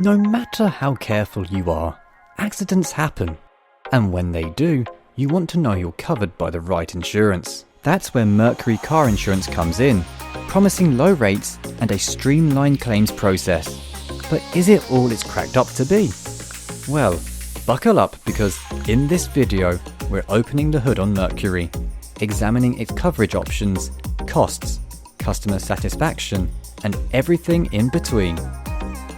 No matter how careful you are, accidents happen. And when they do, you want to know you're covered by the right insurance. That's where Mercury Car Insurance comes in, promising low rates and a streamlined claims process. But is it all it's cracked up to be? Well, buckle up because in this video, we're opening the hood on Mercury, examining its coverage options, costs, customer satisfaction, and everything in between.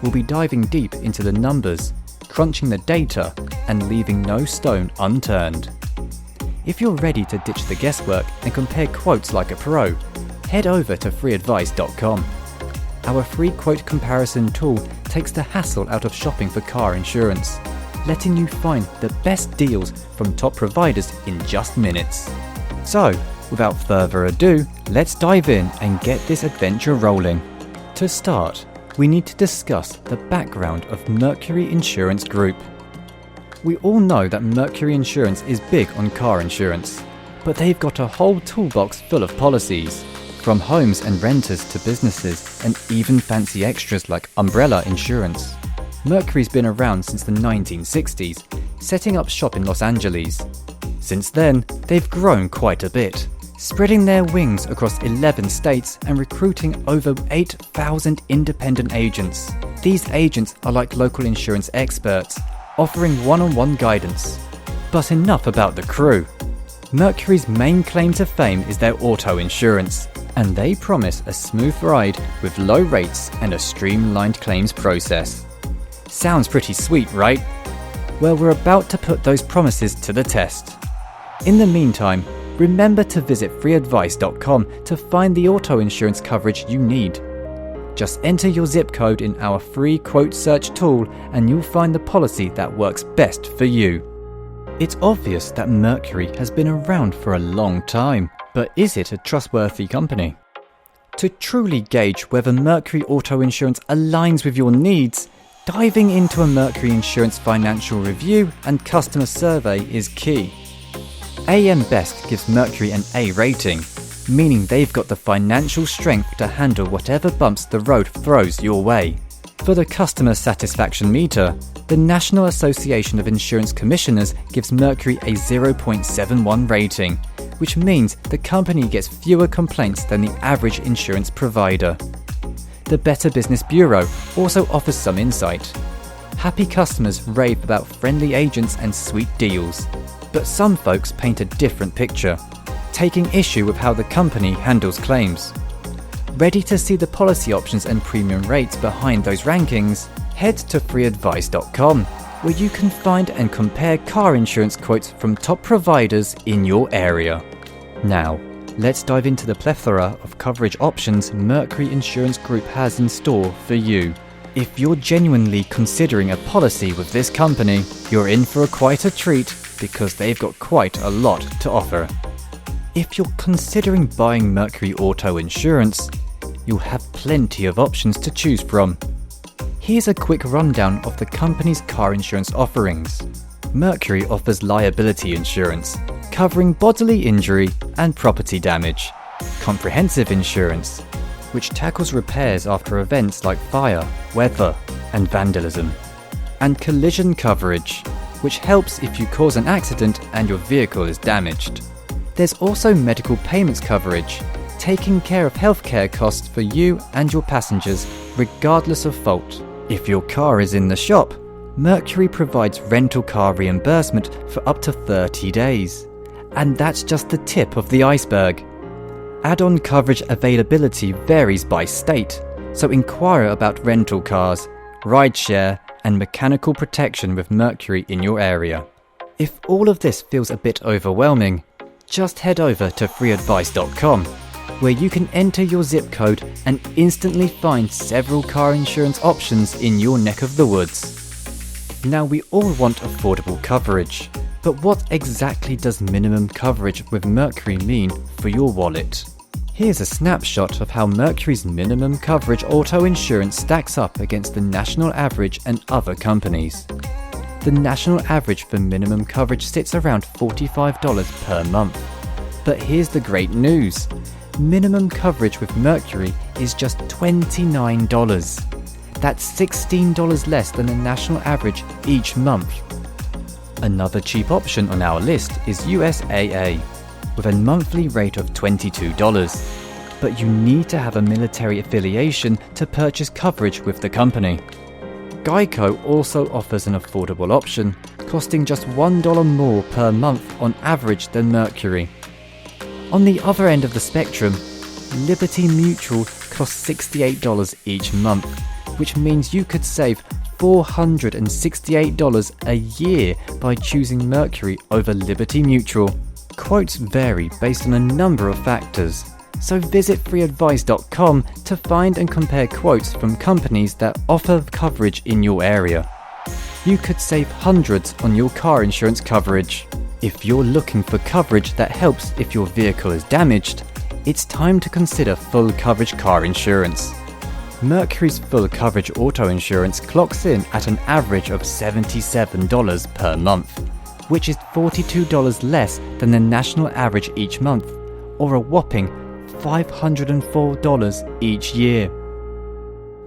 We'll be diving deep into the numbers, crunching the data, and leaving no stone unturned. If you're ready to ditch the guesswork and compare quotes like a pro, head over to FreeAdvice.com. Our free quote comparison tool takes the hassle out of shopping for car insurance, letting you find the best deals from top providers in just minutes. So, without further ado, let's dive in and get this adventure rolling. To start, we need to discuss the background of Mercury Insurance Group. We all know that Mercury Insurance is big on car insurance, but they've got a whole toolbox full of policies, from homes and renters to businesses and even fancy extras like umbrella insurance. Mercury's been around since the 1960s, setting up shop in Los Angeles. Since then, they've grown quite a bit, spreading their wings across 11 states and recruiting over 8,000 independent agents. These agents are like local insurance experts, offering one-on-one guidance. But enough about the crew. Mercury's main claim to fame is their auto insurance, and they promise a smooth ride with low rates and a streamlined claims process. Sounds pretty sweet, right? Well, we're about to put those promises to the test. In the meantime, remember to visit FreeAdvice.com to find the auto insurance coverage you need. Just enter your zip code in our free quote search tool and you'll find the policy that works best for you. It's obvious that Mercury has been around for a long time, but is it a trustworthy company? To truly gauge whether Mercury Auto Insurance aligns with your needs, diving into a Mercury Insurance financial review and customer survey is key. AM Best gives Mercury an A rating, meaning they've got the financial strength to handle whatever bumps the road throws your way. For the customer satisfaction meter, the National Association of Insurance Commissioners gives Mercury a 0.71 rating, which means the company gets fewer complaints than the average insurance provider. The Better Business Bureau also offers some insight. Happy customers rave about friendly agents and sweet deals, but some folks paint a different picture, taking issue with how the company handles claims. Ready to see the policy options and premium rates behind those rankings? Head to FreeAdvice.com, where you can find and compare car insurance quotes from top providers in your area. Now, let's dive into the plethora of coverage options Mercury Insurance Group has in store for you. If you're genuinely considering a policy with this company, you're in for quite a treat because they've got quite a lot to offer. If you're considering buying Mercury Auto Insurance, you'll have plenty of options to choose from. Here's a quick rundown of the company's car insurance offerings. Mercury offers liability insurance, covering bodily injury and property damage. Comprehensive insurance, which tackles repairs after events like fire, weather, and vandalism. And collision coverage, which helps if you cause an accident and your vehicle is damaged. There's also medical payments coverage, taking care of healthcare costs for you and your passengers, regardless of fault. If your car is in the shop, Mercury provides rental car reimbursement for up to 30 days. And that's just the tip of the iceberg. Add-on coverage availability varies by state, so inquire about rental cars, rideshare, and mechanical protection with Mercury in your area. If all of this feels a bit overwhelming, just head over to FreeAdvice.com, where you can enter your zip code and instantly find several car insurance options in your neck of the woods. Now, we all want affordable coverage, but what exactly does minimum coverage with Mercury mean for your wallet? Here's a snapshot of how Mercury's minimum coverage auto insurance stacks up against the national average and other companies. The national average for minimum coverage sits around $45 per month. But here's the great news. Minimum coverage with Mercury is just $29. That's $16 less than the national average each month. Another cheap option on our list is USAA, with a monthly rate of $22. But you need to have a military affiliation to purchase coverage with the company. Geico also offers an affordable option, costing just $1 more per month on average than Mercury. On the other end of the spectrum, Liberty Mutual costs $68 each month, which means you could save $468 a year by choosing Mercury over Liberty Mutual. Quotes vary based on a number of factors, so visit FreeAdvice.com to find and compare quotes from companies that offer coverage in your area. You could save hundreds on your car insurance coverage. If you're looking for coverage that helps if your vehicle is damaged, it's time to consider full coverage car insurance. Mercury's full coverage auto insurance clocks in at an average of $77 per month, which is $42 less than the national average each month, or a whopping $504 each year.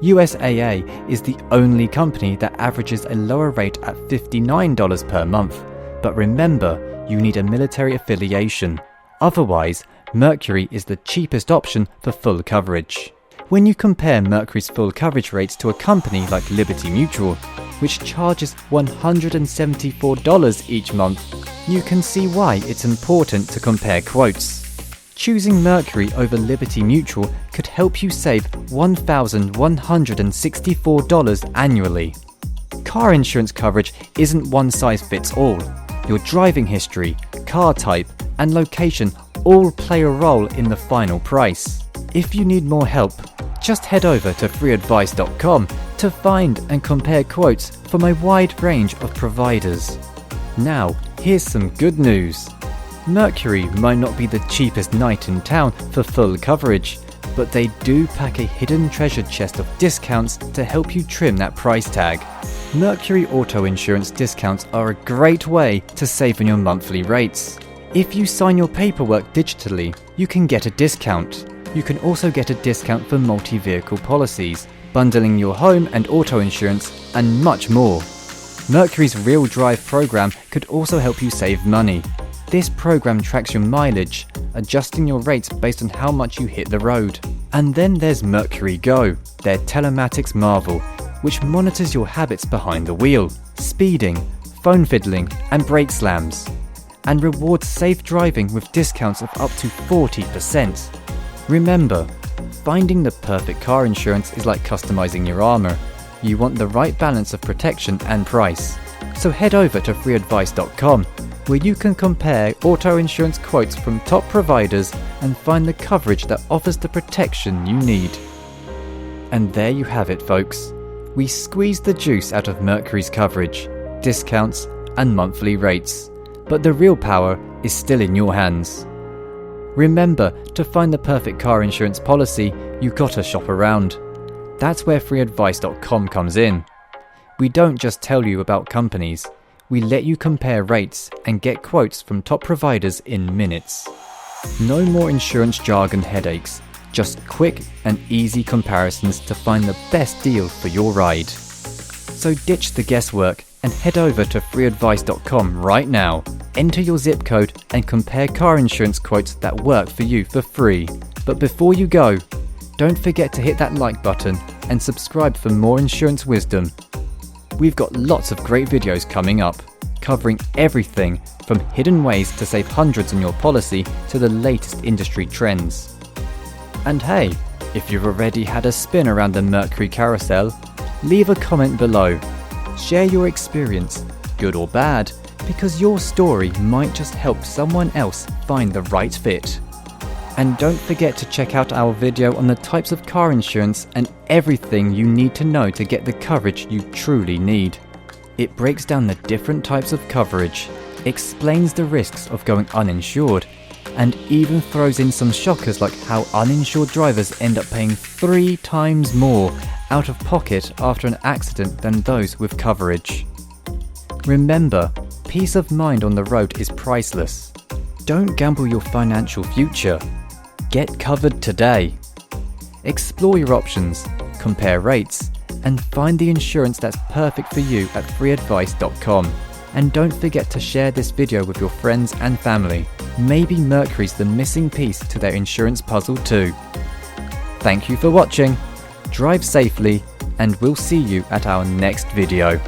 USAA is the only company that averages a lower rate at $59 per month, but remember, you need a military affiliation. Otherwise, Mercury is the cheapest option for full coverage. When you compare Mercury's full coverage rates to a company like Liberty Mutual, which charges $174 each month, you can see why it's important to compare quotes. Choosing Mercury over Liberty Mutual could help you save $1,164 annually. Car insurance coverage isn't one size fits all. Your driving history, car type, and location all play a role in the final price. If you need more help, just head over to FreeAdvice.com to find and compare quotes from a wide range of providers. Now, here's some good news. Mercury might not be the cheapest knight in town for full coverage, but they do pack a hidden treasure chest of discounts to help you trim that price tag. Mercury auto insurance discounts are a great way to save on your monthly rates. If you sign your paperwork digitally, you can get a discount. You can also get a discount for multi-vehicle policies, bundling your home and auto insurance, and much more. Mercury's Real Drive program could also help you save money. This program tracks your mileage, adjusting your rates based on how much you hit the road. And then there's Mercury Go, their telematics marvel, which monitors your habits behind the wheel, speeding, phone fiddling, and brake slams, and rewards safe driving with discounts of up to 40%. Remember, finding the perfect car insurance is like customizing your armor. You want the right balance of protection and price. So head over to FreeAdvice.com, where you can compare auto insurance quotes from top providers and find the coverage that offers the protection you need. And there you have it, folks. We squeezed the juice out of Mercury's coverage, discounts, and monthly rates. But the real power is still in your hands. Remember, to find the perfect car insurance policy, you gotta shop around. That's where FreeAdvice.com comes in. We don't just tell you about companies. We let you compare rates and get quotes from top providers in minutes. No more insurance jargon headaches, just quick and easy comparisons to find the best deal for your ride. So ditch the guesswork and head over to FreeAdvice.com right now. Enter your zip code and compare car insurance quotes that work for you for free. But before you go, don't forget to hit that like button and subscribe for more insurance wisdom. We've got lots of great videos coming up, covering everything from hidden ways to save hundreds on your policy to the latest industry trends. And hey, if you've already had a spin around the Mercury carousel, leave a comment below. Share your experience, good or bad, because your story might just help someone else find the right fit. And don't forget to check out our video on the types of car insurance and everything you need to know to get the coverage you truly need. It breaks down the different types of coverage, explains the risks of going uninsured, and even throws in some shockers like how uninsured drivers end up paying 3 times more out of pocket after an accident than those with coverage. Remember, peace of mind on the road is priceless. Don't gamble your financial future. Get covered today. Explore your options, compare rates, and find the insurance that's perfect for you at FreeAdvice.com. And don't forget to share this video with your friends and family. Maybe Mercury's the missing piece to their insurance puzzle too. Thank you for watching. Drive safely, and we'll see you at our next video.